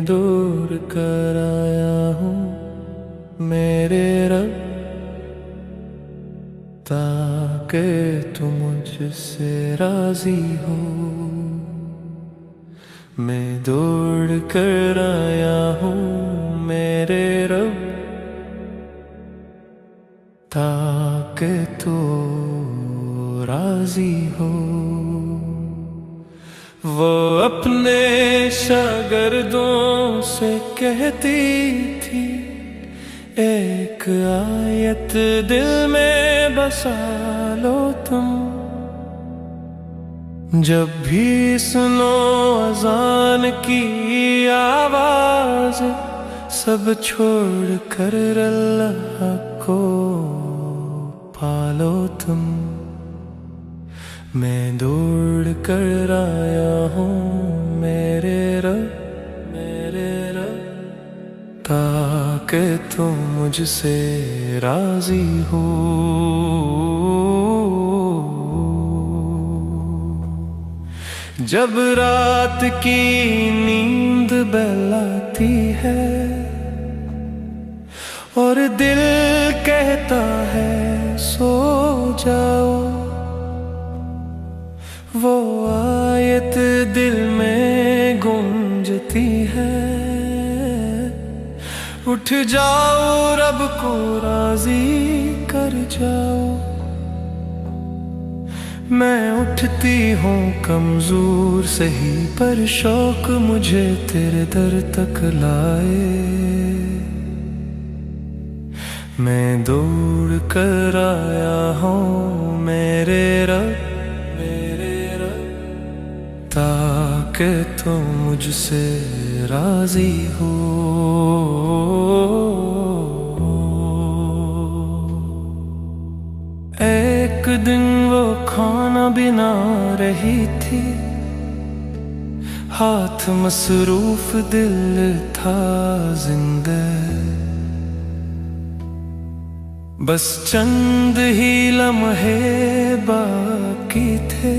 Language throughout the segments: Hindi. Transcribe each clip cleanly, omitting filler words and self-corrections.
दूर कर आया हूँ मेरे रब, ताकि तू मुझसे राजी हो। मैं दौड़ कर आया हूँ मेरे रब, ताकि तू राजी हो। वो अपने शागिर्दों से कहती थी, एक आयत दिल में बसा लो तुम, जब भी सुनो अजान की आवाज, सब छोड़ कर अल्लाह को पालो तुम। मैं दौड़ कर आया हूँ मेरे रब, ताकि तुम मुझसे राजी हो। जब रात की नींद बहलाती है और दिल कहता है सो जाओ, वो आयत दिल में गूंजती है, उठ जाओ रब को राजी कर जाओ। मैं उठती हूँ कमजोर सही, पर शौक मुझे तेरे दर तक लाए। मैं दौड़ कर आया हूँ मेरे रब, ताकि तुम मुझसे राजी हो। एक दिन वो खाना बिना रही थी, हाथ मसरूफ दिल था जिंदा, बस चंद ही लम्हे बाकी थे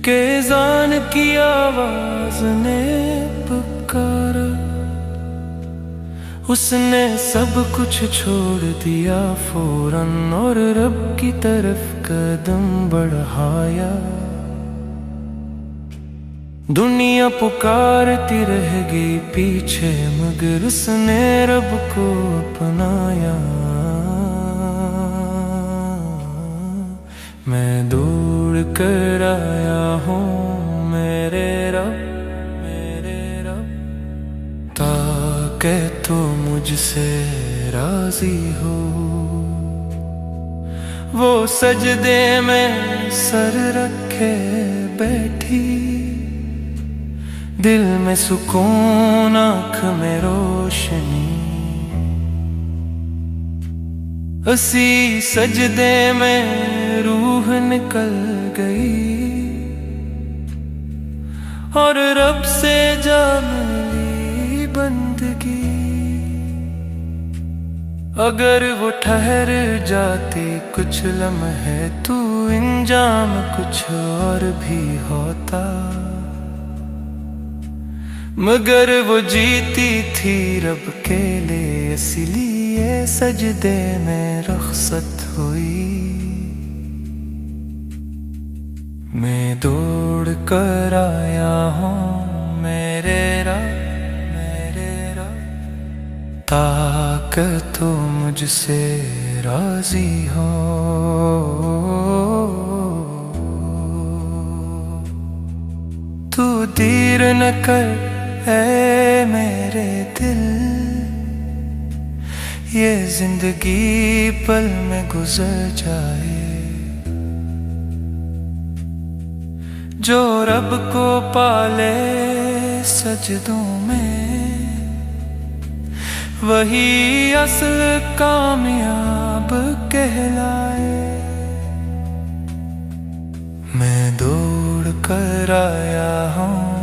के जान की आवाज ने पुकारा। उसने सब कुछ छोड़ दिया फौरन और रब की तरफ कदम बढ़ाया। दुनिया पुकारती रह गई पीछे, मगर उसने रब को अपनाया। मैं दौड़ कर आया हूँ मेरे रब, ताकि तू मुझसे राजी हो। वो सजदे में सर रखे बैठी, दिल में सुकून आँख में रोशनी, उसी सजदे में रूह निकल गई और रब से जा मिली बंदगी। अगर वो ठहर जाती कुछ लम्हे, तू इंजाम कुछ और भी होता, मगर वो जीती थी रब के लिए, इसलिए सजदे में रुखसत हुई। मैं दौड़ कर आया हूँ मेरे रब, ताकि तू मुझसे राजी हो। तू देर न कर ऐ मेरे दिल, ये जिंदगी पल में गुजर जाए। जो रब को पाले सजदों में, वही असल कामयाब कहलाए। मैं दौड़ कर आया हूँ